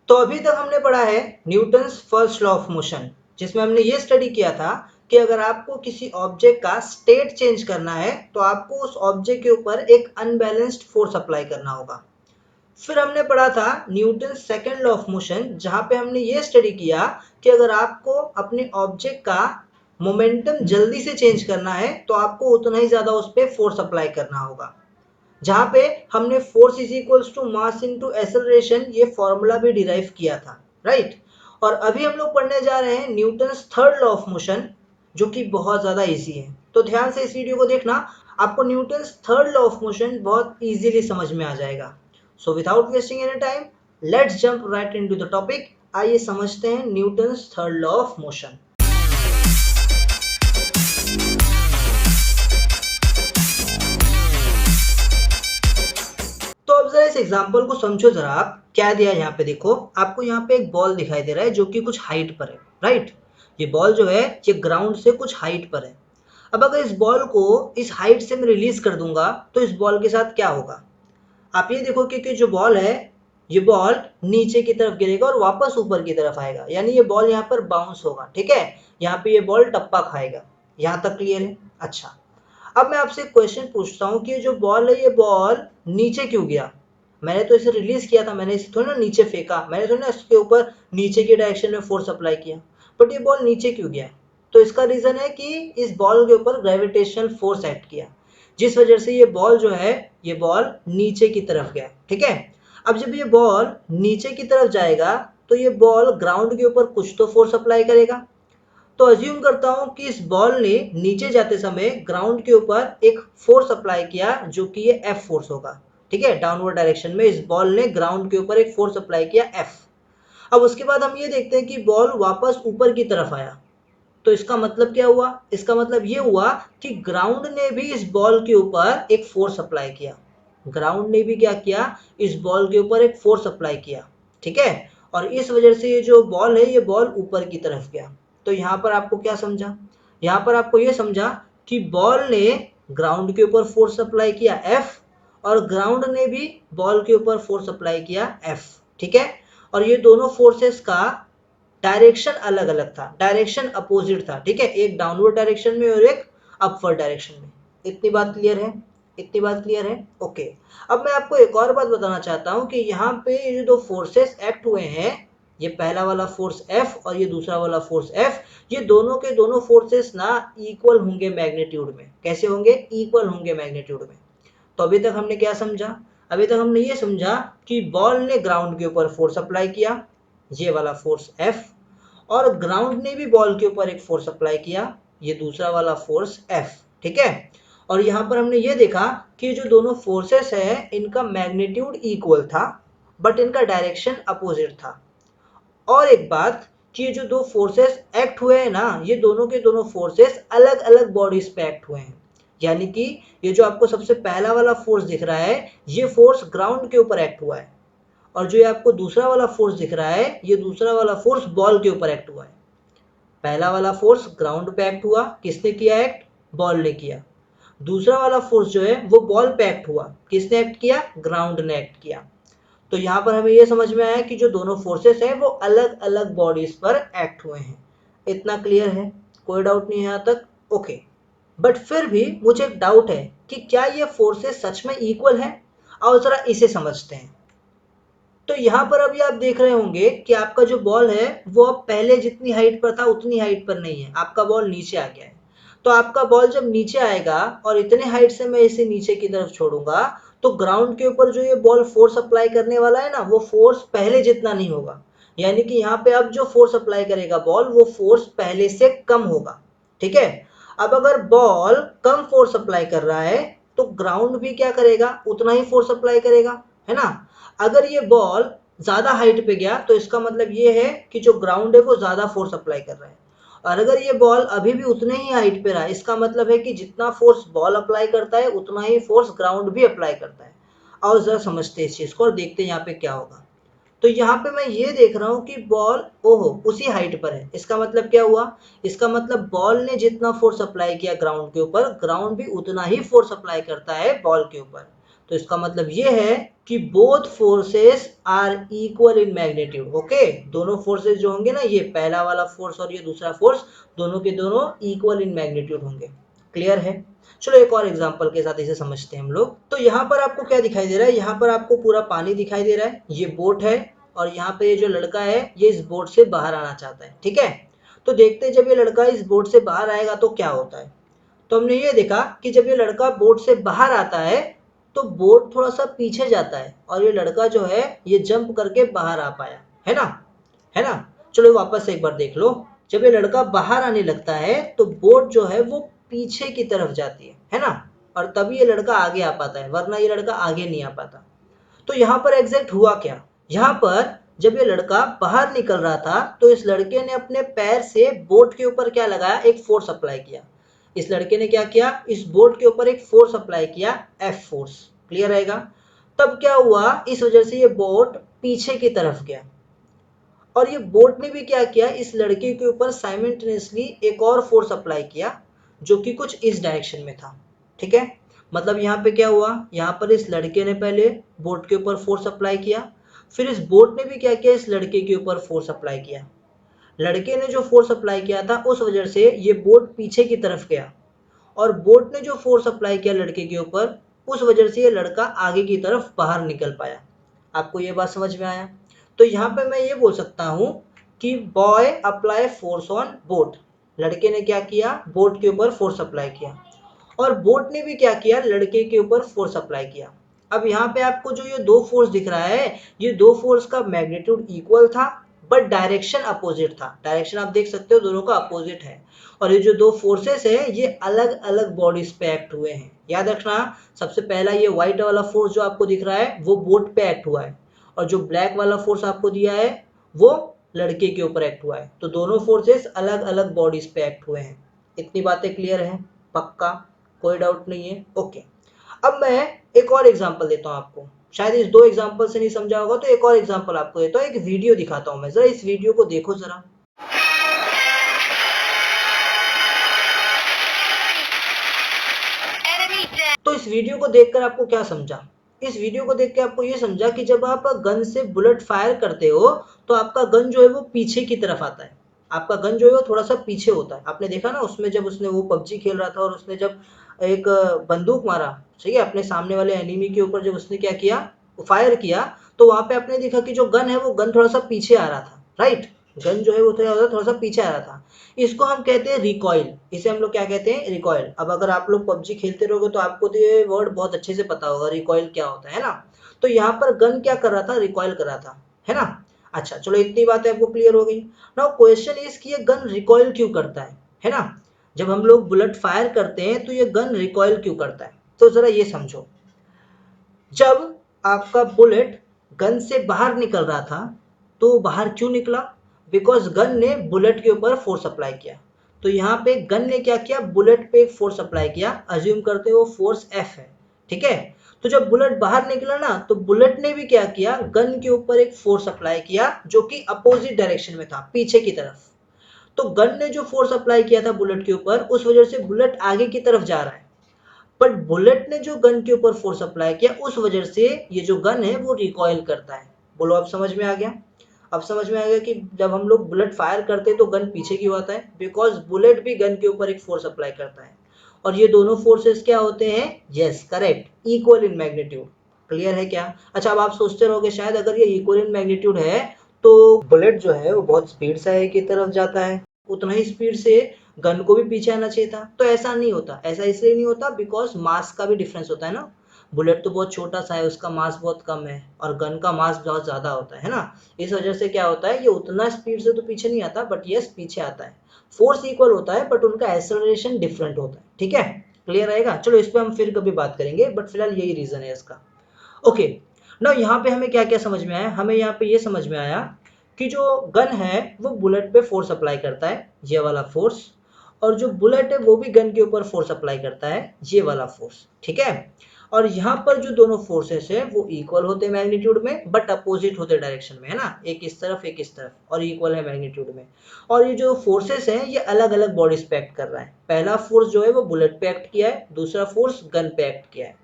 तो अभी तक हमने पढ़ा है Newton's first law of motion, जिसमें हमने ये स्टडी किया था कि अगर आपको किसी ऑब्जेक्ट का स्टेट चेंज करना है तो आपको उस ऑब्जेक्ट के ऊपर एक अनबैलेंस्ड फोर्स अप्लाई करना होगा। फिर हमने पढ़ा था Newton's second law of motion, जहां पे हमने ये स्टडी किया कि अगर आपको अपने ऑब्जेक्ट का मोमेंटम जल्दी से चेंज करना है तो आपको उतना ही ज्यादा उस पर फोर्स अप्लाई करना होगा, जहां पे हमने force is equals to mass into acceleration ये फॉर्मूला भी डिराइव किया था, राइट। और अभी हम लोग पढ़ने जा रहे हैं Newton's third law of motion, जो कि बहुत ज्यादा इजी है। तो ध्यान से इस वीडियो को देखना, आपको Newton's third law of motion बहुत इजीली समझ में आ जाएगा। So without wasting any time, let's jump right into the topic. आइए समझते हैं Newton's third law of motion. तो अब जरा इस एग्जांपल को समझो जरा, आप क्या दिया है यहाँ पे। देखो, आपको यहाँ पे एक बॉल दिखाई दे रहा है जो कि कुछ हाइट पर है, राइट। ये बॉल जो है ये ग्राउंड से कुछ हाइट पर है। अब अगर इस बॉल को इस हाइट से मैं रिलीज कर दूंगा तो इस बॉल के साथ क्या होगा। आप ये देखो कि जो बॉल है ये बॉल नीचे की तरफ गिरेगा और वापस ऊपर की तरफ आएगा, यानी ये बॉल यहाँ पर बाउंस होगा, ठीक है। यहाँ पे ये बॉल टप्पा खाएगा। यहाँ तक क्लियर है? अच्छा, अब मैं आपसे एक क्वेश्चन पूछता हूँ कि जो बॉल है ये बॉल नीचे क्यों गया। मैंने तो इसे रिलीज किया था, मैंने इसे थोड़ी ना नीचे फेंका, मैंने थोड़ी ना इसके ऊपर नीचे की डायरेक्शन में फोर्स अप्लाई किया, बट ये बॉल नीचे क्यों गया। तो इसका रीजन है कि इस बॉल के ऊपर ग्रेविटेशनल फोर्स एक्ट किया, जिस वजह से ये बॉल जो है ये बॉल नीचे की तरफ गया, ठीक है। अब जब ये बॉल नीचे की तरफ जाएगा तो ये बॉल ग्राउंड के ऊपर कुछ तो फोर्स अप्लाई करेगा। तो अज्यूम करता हूं कि इस बॉल ने नीचे जाते समय ग्राउंड के ऊपर एक फोर्स अप्लाई किया जो कि ये एफ फोर्स होगा, ठीक है। डाउनवर्ड डायरेक्शन में इस बॉल ने ग्राउंड के ऊपर एक फोर्स अप्लाई किया एफ। अब उसके बाद हम ये देखते हैं कि बॉल वापस ऊपर की तरफ आया। तो इसका मतलब क्या हुआ, इसका मतलब ये हुआ कि ग्राउंड ने भी इस बॉल के ऊपर एक फोर्स अप्लाई किया। ग्राउंड ने भी क्या किया, इस बॉल के ऊपर एक फोर्स अप्लाई किया, ठीक है। और इस वजह से ये जो बॉल है ये बॉल ऊपर की तरफ गया। तो यहाँ पर आपको क्या समझा, यहाँ पर आपको ये समझा कि बॉल ने ग्राउंड के ऊपर फोर्स अप्लाई किया एफ, और ग्राउंड ने भी बॉल के ऊपर फोर्स अप्लाई किया एफ, ठीक है। और ये दोनों फोर्सेस का डायरेक्शन अलग अलग था, डायरेक्शन अपोजिट था, ठीक है। एक डाउनवर्ड डायरेक्शन में और एक अपवर्ड डायरेक्शन में। इतनी बात क्लियर है? इतनी बात क्लियर है? ओके। अब मैं आपको एक और बात बताना चाहता हूँ कि यहाँ पे ये जो दो फोर्सेस एक्ट हुए हैं, ये पहला वाला फोर्स F और ये दूसरा वाला फोर्स F, ये दोनों के दोनों फोर्सेस ना इक्वल होंगे मैग्नीट्यूड में। कैसे होंगे? इक्वल होंगे मैग्नीट्यूड में। तो अभी तक हमने क्या समझा, अभी तक हमने ये समझा कि बॉल ने ग्राउंड के ऊपर फोर्स अप्लाई किया, ये वाला फोर्स F, और ग्राउंड ने भी बॉल के ऊपर एक फोर्स अप्लाई किया, ये दूसरा वाला फोर्स F, ठीक है। और यहाँ पर हमने ये देखा कि जो दोनों फोर्सेस है इनका मैग्नीट्यूड इक्वल था, बट इनका डायरेक्शन अपोजिट था। और एक बात कि ये जो दो फोर्सेस एक्ट हुए हैं ना, ये दोनों के दोनों फोर्सेस अलग अलग बॉडीज पे एक्ट हुए हैं। यानी कि ये जो आपको सबसे पहला वाला फोर्स दिख रहा है ये फोर्स ग्राउंड के ऊपर एक्ट हुआ है, और जो ये आपको दूसरा वाला फोर्स दिख रहा है ये दूसरा वाला फोर्स बॉल के ऊपर एक्ट हुआ है। पहला वाला फोर्स ग्राउंड पे एक्ट हुआ, किसने किया एक्ट? बॉल ने किया। दूसरा वाला फोर्स जो है वो बॉल पे एक्ट हुआ, किसने एक्ट किया? ग्राउंड ने एक्ट किया। तो यहाँ पर हमें ये समझ में आया कि जो दोनों फोर्सेस हैं वो अलग अलग बॉडीज पर एक्ट हुए हैं। इतना क्लियर है? कोई डाउट नहीं है यहाँ तक? ओके। बट फिर भी मुझे एक डाउट है कि क्या ये फोर्सेस सच में इक्वल है। और जरा इसे समझते हैं। तो यहाँ पर अभी आप देख रहे होंगे कि आपका जो बॉल है वो अब पहले जितनी हाइट पर था उतनी हाइट पर नहीं है, आपका बॉल नीचे आ गया है। तो आपका बॉल जब नीचे आएगा और इतने हाइट से मैं इसे नीचे की तरफ छोड़ूंगा तो ग्राउंड के ऊपर जो ये बॉल फोर्स अप्लाई करने वाला है ना, वो फोर्स पहले जितना नहीं होगा। यानी कि यहाँ पे अब जो फोर्स अप्लाई करेगा बॉल वो फोर्स पहले से कम होगा, ठीक है। अब अगर बॉल कम फोर्स अप्लाई कर रहा है तो ग्राउंड भी क्या करेगा? उतना ही फोर्स अप्लाई करेगा, है ना। अगर ये बॉल ज्यादा हाइट पे गया तो इसका मतलब ये है कि जो ग्राउंड है वो ज्यादा फोर्स अप्लाई कर रहा है। और अगर ये बॉल अभी भी उतने ही हाइट पे रहा, इसका मतलब है कि जितना फोर्स बॉल अप्लाई करता है उतना ही फोर्स ग्राउंड भी अप्लाई करता है। और जरा समझते हैं इस चीज को और देखते हैं यहाँ पे क्या होगा। तो यहाँ पे मैं ये देख रहा हूँ कि बॉल ओहो उसी हाइट पर है। इसका मतलब क्या हुआ? इसका मतलब बॉल ने जितना फोर्स अप्लाई किया ग्राउंड के ऊपर, ग्राउंड भी उतना ही फोर्स अप्लाई करता है बॉल के ऊपर। तो इसका मतलब ये है कि both forces are equal in magnitude. Okay, दोनों फोर्सेस जो होंगे ना, ये पहला वाला फोर्स और ये दूसरा फोर्स, दोनों के दोनों इक्वल इन मैग्नीट्यूड होंगे। क्लियर है? चलो एक और एग्जांपल के साथ इसे समझते हैं हम लोग। तो यहाँ पर आपको क्या दिखाई दे रहा है? यहाँ पर आपको पूरा पानी दिखाई दे रहा है, ये बोट है, और यहाँ पे ये जो लड़का है ये इस बोट से बाहर आना चाहता है। ठीक है, तो देखते हैं जब ये लड़का इस बोट से बाहर आएगा तो क्या होता है। तो हमने ये देखा कि जब ये लड़का बोट से बाहर आता है तो बोट थोड़ा सा पीछे जाता है और ये लड़का जो है ये जंप करके बाहर आ पाया, है ना? है ना? चलो वापस से एक बार देख लो। जब ये लड़का बाहर आने लगता है तो बोट जो है वो पीछे की तरफ जाती है ना? और तभी ये लड़का आगे आ पाता है, वरना ये लड़का आगे नहीं आ पाता। तो यहाँ पर एग्जैक्ट हुआ क्या? यहाँ पर जब ये लड़का बाहर निकल रहा था तो इस लड़के ने अपने पैर से बोट के ऊपर क्या लगाया? एक फोर्स अप्लाई किया। इस लड़के ने क्या किया? इस बोट के ऊपर एक फोर्स अप्लाई किया, एफ फोर्स। क्लियर रहेगा? तब क्या हुआ? इस वजह से ये बोट पीछे की तरफ गया और ये बोट ने भी क्या किया? इस लड़के के ऊपर साइमल्टेनियसली एक और फोर्स अप्लाई किया जो कि कुछ इस डायरेक्शन में था। ठीक है, मतलब यहाँ पे क्या हुआ? यहाँ पर इस लड़के ने पहले बोट के ऊपर फोर्स अप्लाई किया, फिर इस बोट ने भी क्या किया? इस लड़के के ऊपर फोर्स अप्लाई किया। लड़के ने जो फोर्स अप्लाई किया था उस वजह से ये बोट पीछे की तरफ गया, और बोट ने जो फोर्स अप्लाई किया लड़के के ऊपर उस वजह से ये लड़का आगे की तरफ बाहर निकल पाया। आपको ये बात समझ में आया? तो यहाँ पे मैं ये बोल सकता हूँ कि boy apply force on boat. लड़के ने क्या किया? बोट के ऊपर फोर्स अप्लाई किया, और बोट ने भी क्या किया? लड़के के ऊपर फोर्स अप्लाई किया। अब यहाँ पे आपको जो ये दो फोर्स दिख रहा है, ये दो फोर्स का मैग्नीट्यूड इक्वल था बट डायरेक्शन अपोजिट था। डायरेक्शन आप देख सकते हो दोनों का अपोजिट है, और ये जो दो फोर्सेस है ये अलग अलग बॉडीज पे एक्ट हुए हैं। याद रखना, सबसे पहला ये व्हाइट वाला फोर्स जो आपको दिख रहा है वो बोट पे एक्ट हुआ है, और जो ब्लैक वाला फोर्स आपको दिया है वो लड़के के ऊपर एक्ट हुआ है। तो दोनों फोर्सेस अलग अलग बॉडीज पे एक्ट हुए हैं। इतनी बातें क्लियर है? पक्का? कोई डाउट नहीं है? ओके, अब मैं एक और एग्जांपल देता हूँ आपको। शायद इस दो एग्जांपल से नहीं समझा होगा, तो एक और एग्जांपल आपको देता हूँ। एक वीडियो दिखाता हूँ मैं, जरा इस वीडियो को देखो जरा। तो इस वीडियो को देखकर आपको क्या समझा? इस वीडियो को देख के आपको ये समझा कि जब आप गन से बुलेट फायर करते हो तो आपका गन जो है वो पीछे की तरफ आता है। आपका गन जो है वो थोड़ा सा पीछे होता है। आपने देखा ना उसमें, जब उसने वो पबजी खेल रहा था और उसने जब एक बंदूक मारा, ठीक है, अपने सामने वाले एनिमी के ऊपर, जब उसने क्या किया? फायर किया, तो वहां पे आपने देखा कि जो गन है वो गन थोड़ा सा पीछे आ रहा था, राइट? गन जो है वो थोड़ा सा पीछे आ रहा था। इसको हम कहते हैं रिकॉइल। इसे हम लोग क्या कहते हैं? रिकॉइल। अब अगर आप लोग पबजी खेलते रहोगे तो आपको तो ये वर्ड बहुत अच्छे से पता होगा, रिकॉइल क्या होता है ना? तो यहाँ पर गन क्या कर रहा था? रिकॉइल कर रहा था, है ना? अच्छा, चलो इतनी बातें आपको क्लियर हो गई। नाउ क्वेश्चन इज कि ये गन रिकॉइल क्यों करता है ना? जब हम लोग बुलेट फायर करते हैं तो ये गन रिकॉइल क्यों करता है? तो जरा ये समझो। जब आपका बुलेट गन से बाहर निकल रहा था तो बाहर क्यों निकला? बिकॉज गन ने बुलेट के ऊपर फोर्स अप्लाई किया। तो यहाँ पे गन ने क्या किया? बुलेट पे एक फोर्स अप्लाई किया। अज्यूम करते हो फोर्स एफ है, ठीक है? तो जब बुलेट बाहर निकला ना तो बुलेट ने भी क्या किया? गन के ऊपर एक फोर्स अप्लाई किया जो कि अपोजिट डायरेक्शन में था, पीछे की तरफ। तो गन ने जो फोर्स अप्लाई किया था बुलेट के ऊपर, उस वजह से बुलेट आगे की तरफ जा रहा है, बट बुलेट ने जो गन के ऊपर फोर्स अप्लाई किया उस वजह से ये जो गन है वो रिकॉइल करता है। बोलो, अब समझ में आ गया? अब समझ में आ गया कि जब हम लोग बुलेट फायर करते हैं तो गन पीछे क्यों आता है? बिकॉज बुलेट भी गन के ऊपर एक फोर्स अप्लाई करता है, और ये दोनों फोर्सेस क्या होते हैं? Yes, correct, equal in magnitude. Clear है क्या? अच्छा, अब आप सोचते रहोगे शायद अगर ये इक्वल इन मैग्नीट्यूड है तो बुलेट जो है वो बहुत स्पीड से आगे की तरफ जाता है, उतना ही स्पीड से गन को भी पीछे आना चाहिए था। तो ऐसा नहीं होता। ऐसा इसलिए नहीं होता बिकॉज मास का भी डिफरेंस होता है ना। बुलेट तो बहुत छोटा सा है, उसका मास बहुत कम है, और गन का मास बहुत ज्यादा होता है ना? इस वजह से क्या होता है, ये उतना स्पीड से तो पीछे नहीं आता, बट यस पीछे आता है। फोर्स इक्वल होता है बट उनका एक्सेलरेशन डिफरेंट होता है। ठीक है, क्लियर रहेगा? चलो इस पे हम फिर कभी बात करेंगे, बट फिलहाल यही रीजन है इसका। ओके, ना यहाँ पे हमें क्या क्या समझ में आया? हमें यहाँ पे ये समझ में आया कि जो गन है वो बुलेट पे फोर्स अप्लाई करता है, ये वाला फोर्स, और जो बुलेट है वो भी गन के ऊपर फोर्स अप्लाई करता है, ये वाला फोर्स। ठीक है, और यहाँ पर जो दोनों फोर्सेस है वो इक्वल होते हैं मैग्नीट्यूड में बट अपोजिट होते डायरेक्शन में, है ना? एक इस तरफ एक इस तरफ, और इक्वल है मैग्नीट्यूड में। और ये जो फोर्सेस हैं ये अलग अलग बॉडीज पे एक्ट कर रहा है। पहला फोर्स जो है वो बुलेट पे एक्ट किया है, दूसरा फोर्स गन पे एक्ट किया है।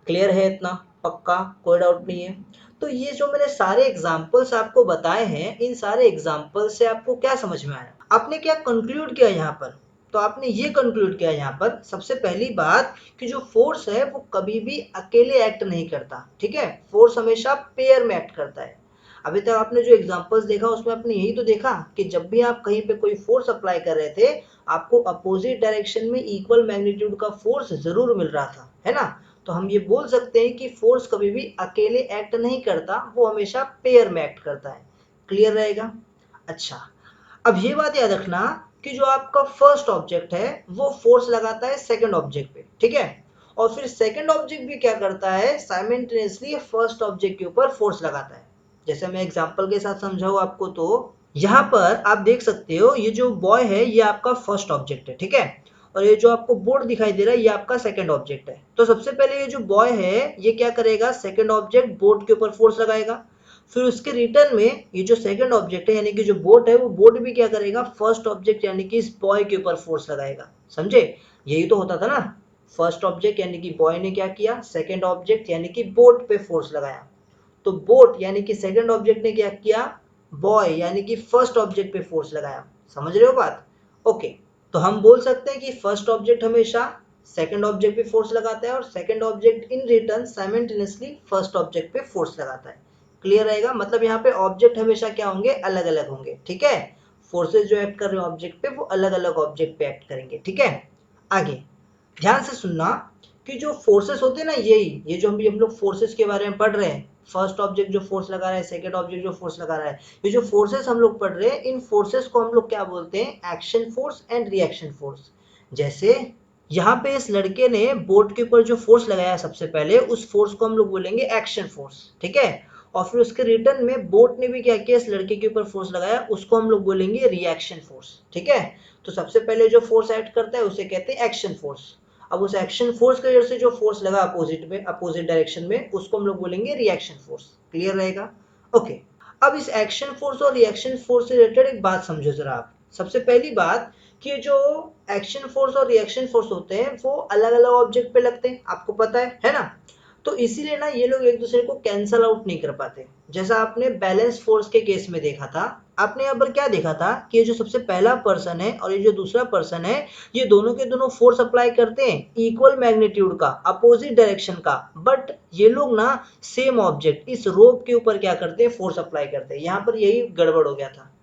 क्लियर है इतना? पक्का, कोई डाउट नहीं है। तो ये जो मैंने सारे एग्जाम्पल्स आपको बताए हैं, इन सारे एग्जाम्पल से आपको क्या समझ में आया, आपने क्या कंक्लूड किया यहाँ पर? तो आपने ये कंक्लूड किया यहाँ पर सबसे पहली बात कि जो फोर्स है वो कभी भी अकेले एक्ट नहीं करता, ठीक है, फोर्स हमेशा पेयर में एक्ट करता है। अभी तक आपने जो एग्जांपल्स देखा उसमें आपने यही तो देखा कि जब भी आप कहीं पे कोई फोर्स अप्लाई कर रहे थे, आपको अपोजिट डायरेक्शन में इक्वल मैग्नीट्यूड का फोर्स जरूर मिल रहा था, है ना? तो हम ये बोल सकते हैं कि फोर्स कभी भी अकेले एक्ट नहीं करता, वो हमेशा पेयर में एक्ट करता है। क्लियर रहेगा? अच्छा, अब ये बात याद रखना कि जो आपका फर्स्ट ऑब्जेक्ट है वो फोर्स लगाता है सेकंड ऑब्जेक्ट पे, ठीक है, और फिर सेकंड ऑब्जेक्ट भी क्या करता है, साइमल्टेनियसली फर्स्ट ऑब्जेक्ट के ऊपर फोर्स लगाता है। जैसे मैं एग्जांपल के साथ समझाऊं आपको, तो यहाँ पर आप देख सकते हो ये जो बॉय है ये आपका फर्स्ट ऑब्जेक्ट है, ठीक है, और ये जो आपको बोर्ड दिखाई दे रहा है ये आपका सेकंड ऑब्जेक्ट है। तो सबसे पहले ये जो बॉय है ये क्या करेगा, सेकंड ऑब्जेक्ट बोर्ड के ऊपर फोर्स लगाएगा, फिर उसके रिटर्न में ये जो सेकंड ऑब्जेक्ट है यानी कि जो बोट है वो बोट भी क्या करेगा, फर्स्ट ऑब्जेक्ट यानी कि इस बॉय के ऊपर फोर्स लगाएगा। समझे? यही तो होता था ना, फर्स्ट ऑब्जेक्ट यानी कि बॉय ने क्या किया, सेकंड ऑब्जेक्ट यानी कि बोट पे फोर्स लगाया, तो बोट यानी कि सेकंड ऑब्जेक्ट ने क्या किया, बॉय यानी कि फर्स्ट ऑब्जेक्ट पे फोर्स लगाया। समझ रहे हो बात? ओके, तो हम बोल सकते हैं कि फर्स्ट ऑब्जेक्ट हमेशा सेकंड ऑब्जेक्ट पे फोर्स लगाता है और second object in return simultaneously first object पे फोर्स लगाता है। क्लियर रहेगा? मतलब यहाँ पे ऑब्जेक्ट हमेशा क्या होंगे, अलग अलग होंगे, ठीक है, फोर्सेज जो एक्ट कर रहे हैं ऑब्जेक्ट पे वो अलग अलग ऑब्जेक्ट पे एक्ट करेंगे, ठीक है। आगे ध्यान से सुनना कि जो फोर्सेस होते हैं ना, यही ये जो हम लोग फोर्सेस के बारे में पढ़ रहे हैं, फर्स्ट ऑब्जेक्ट जो फोर्स लगा रहा है, सेकंड ऑब्जेक्ट जो फोर्स लगा रहा है, ये जो फोर्सेस हम लोग पढ़ रहे हैं, इन फोर्सेस को हम लोग क्या बोलते हैं, action force and reaction force. जैसे यहाँ पे इस लड़के ने बोट के ऊपर जो फोर्स लगाया सबसे पहले, उस फोर्स को हम लोग बोलेंगे एक्शन फोर्स, ठीक है, और फिर उसके रिटर्न में बोट ने भी क्या किया, इस लड़के के ऊपर फोर्स लगाया, उसको हम लोग बोलेंगे रिएक्शन फोर्स, ठीक है। तो सबसे पहले जो फोर्स एक्ट करता है उसे कहते हैं एक्शन फोर्स। अब उस एक्शन फोर्स की वजह से जो फोर्स लगा अपोजिट में, अपोजिट डायरेक्शन में, उसको हम लोग बोलेंगे रिएक्शन फोर्स। क्लियर रहेगा? ओके, अब इस एक्शन फोर्स और रिएक्शन फोर्स से रिलेटेड एक बात समझो जरा आप। सबसे पहली बात कि जो एक्शन फोर्स और रिएक्शन फोर्स होते हैं वो अलग अलग ऑब्जेक्ट पे लगते हैं, आपको पता है ना? तो इसीलिए ना ये लोग एक दूसरे को कैंसल आउट नहीं कर पाते। जैसा आपने बैलेंस फोर्स के केस में देखा था, आपने यहाँ पर क्या देखा था कि ये जो सबसे पहला पर्सन है और ये जो दूसरा पर्सन है, ये दोनों के दोनों फोर्स अप्लाई करते हैं इक्वल मैग्नीट्यूड का, अपोजिट डायरेक्शन का, बट ये लोग ना सेम ऑब्जेक्ट इस रोप के ऊपर क्या करते हैं, फोर्स अप्लाई करते हैं। यहाँ पर यही गड़बड़ हो गया था।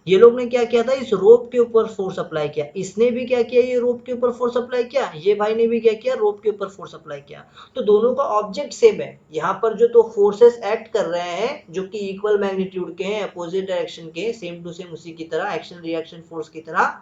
ये लोग ने क्या किया था, इस रोप के ऊपर फोर्स अप्लाई किया, इसने भी क्या किया, ये रोप के ऊपर फोर्स अप्लाई किया, ये भाई ने भी क्या किया, रोप के ऊपर फोर्स अप्लाई किया। तो दोनों का ऑब्जेक्ट सेम है। यहाँ पर जो तो फोर्सेस एक्ट कर रहे हैं जो कि इक्वल मैग्नीट्यूड के हैं, अपोजिट डायरेक्शन के, सेम टू सेम उसी की तरह, एक्शन रिएक्शन फोर्स की तरह,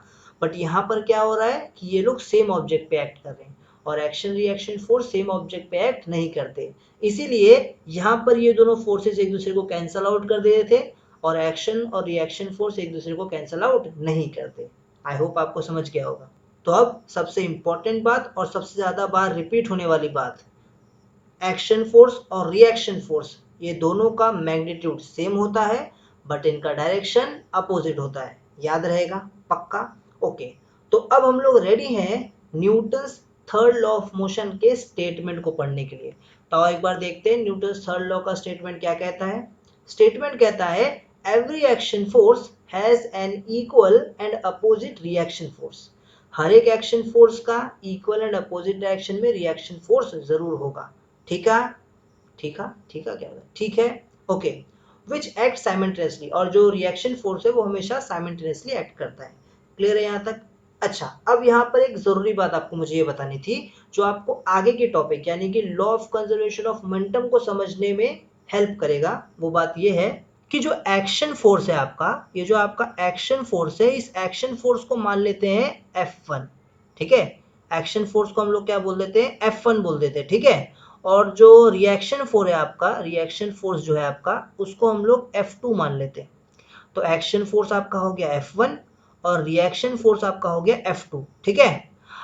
बट यहाँ पर क्या हो रहा है कि ये लोग सेम ऑब्जेक्ट पे एक्ट कर रहे हैं और action reaction force same object पे एक्ट नहीं करते। इसीलिए यहाँ पर ये दोनों फोर्सेस एक दूसरे को कैंसल आउट कर दे रहे थे और एक्शन और रिएक्शन फोर्स एक दूसरे को कैंसल आउट नहीं करते। आई होप आपको समझ गया होगा। तो अब सबसे इंपॉर्टेंट बात और सबसे ज्यादा बार रिपीट होने वाली बात, एक्शन फोर्स और रिएक्शन फोर्स ये दोनों का मैग्नीट्यूड सेम होता है बट इनका डायरेक्शन अपोजिट होता है। याद रहेगा? पक्का? ओके, तो अब हम लोग रेडी हैं Newton's third law of motion के स्टेटमेंट को पढ़ने के लिए। तो एक बार देखते हैं न्यूटन्स थर्ड लॉ का स्टेटमेंट क्या कहता है। स्टेटमेंट कहता है every action force has an equal and opposite reaction force. हर एक एक्शन फोर्स का इक्वल एंड अपोजिट डायरेक्शन में रिएक्शन फोर्स जरूर होगा। ठीक है? ठीक है? ठीक है क्या? ठीक है। ओके, विच एक्ट साइमल्टेनियसली, और जो रिएक्शन फोर्स है वो हमेशा साइमल्टेनियसली एक्ट करता है। क्लियर है यहाँ तक? अच्छा, अब यहाँ पर एक जरूरी बात आपको मुझे ये बतानी थी जो आपको आगे के टॉपिक यानी कि law of conservation of momentum को समझने में हेल्प करेगा। वो बात ये है कि जो एक्शन फोर्स है आपका, ये जो आपका एक्शन फोर्स है, इस एक्शन फोर्स को मान लेते हैं F1, ठीक है। एक्शन फोर्स को हम लोग क्या बोल देते हैं, F1 बोल देते हैं, ठीक है। और जो रिएक्शन फोर्स है आपका, रिएक्शन फोर्स जो है आपका, उसको हम लोग F2 मान लेते हैं। तो एक्शन फोर्स आपका हो गया F1 और रिएक्शन फोर्स आपका हो गया F2, ठीक है।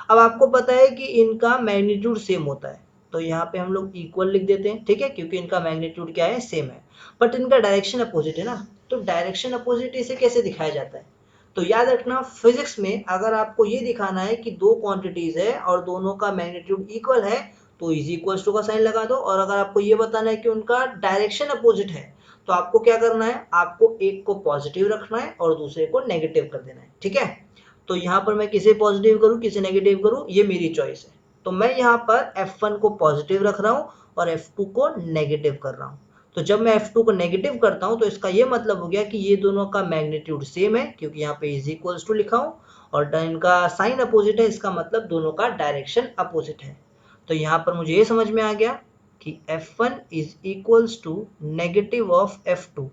अब आपको पता है कि इनका मैग्नीट्यूड सेम होता है, तो यहाँ पे हम लोग इक्वल लिख देते हैं, ठीक है, क्योंकि इनका मैग्नीट्यूड क्या है, सेम है, बट इनका डायरेक्शन अपोजिट है ना। तो डायरेक्शन अपोजिट इसे कैसे दिखाया जाता है? तो याद रखना फिजिक्स में अगर आपको ये दिखाना है कि दो क्वांटिटीज है और दोनों का मैग्नीट्यूड इक्वल है, तो इज इक्वल्स टू का साइन लगा दो। और अगर आपको ये बताना है कि उनका डायरेक्शन अपोजिट है तो आपको क्या करना है, आपको एक को पॉजिटिव रखना है और दूसरे को नेगेटिव कर देना है। ठीक है, तो यहाँ पर मैं किसे पॉजिटिव करूँ किसे नेगेटिव करूँ ये मेरी चॉइस है। तो मैं यहाँ पर F1 को पॉजिटिव रख रहा हूँ और F2 को नेगेटिव कर रहा हूँ। तो जब मैं F2 को नेगेटिव करता हूँ तो इसका ये मतलब हो गया कि ये दोनों का मैग्नीट्यूड सेम है, क्योंकि यहाँ पे इज इक्वल्स टू लिखा हूँ, और इनका साइन अपोजिट है, इसका मतलब दोनों का डायरेक्शन अपोजिट है। तो यहाँ पर मुझे ये समझ में आ गया कि F1 is equals to negative of F2।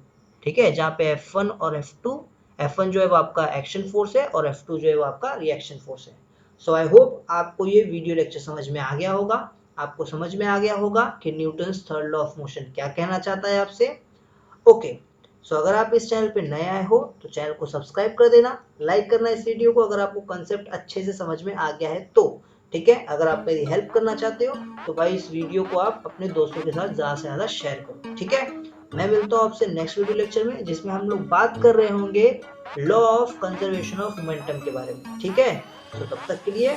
ठीक है, जहाँ पे F1 और F2, F1 जो है वो आपका एक्शन फोर्स है और F2 जो है वो आपका रिएक्शन फोर्स है। सो आई होप आपको ये वीडियो लेक्चर समझ में आ गया होगा, आपको समझ में आ गया होगा कि Newton's third law of motion क्या कहना चाहता है आपसे। ओके, सो अगर आप इस चैनल पे नए आए हो तो चैनल को सब्सक्राइब कर देना, लाइक करना इस वीडियो को अगर आपको कंसेप्ट अच्छे से समझ में आ गया है तो। ठीक है, अगर आप मेरी हेल्प करना चाहते हो तो भाई इस वीडियो को आप अपने दोस्तों के साथ ज़्यादा से ज़्यादा शेयर करो। ठीक है, मैं मिलता हूँ आपसे नेक्स्ट वीडियो लेक्चर में, जिसमें हम लोग बात कर रहे होंगे law of conservation of momentum के बारे में। ठीक है, तो तब तक के लिए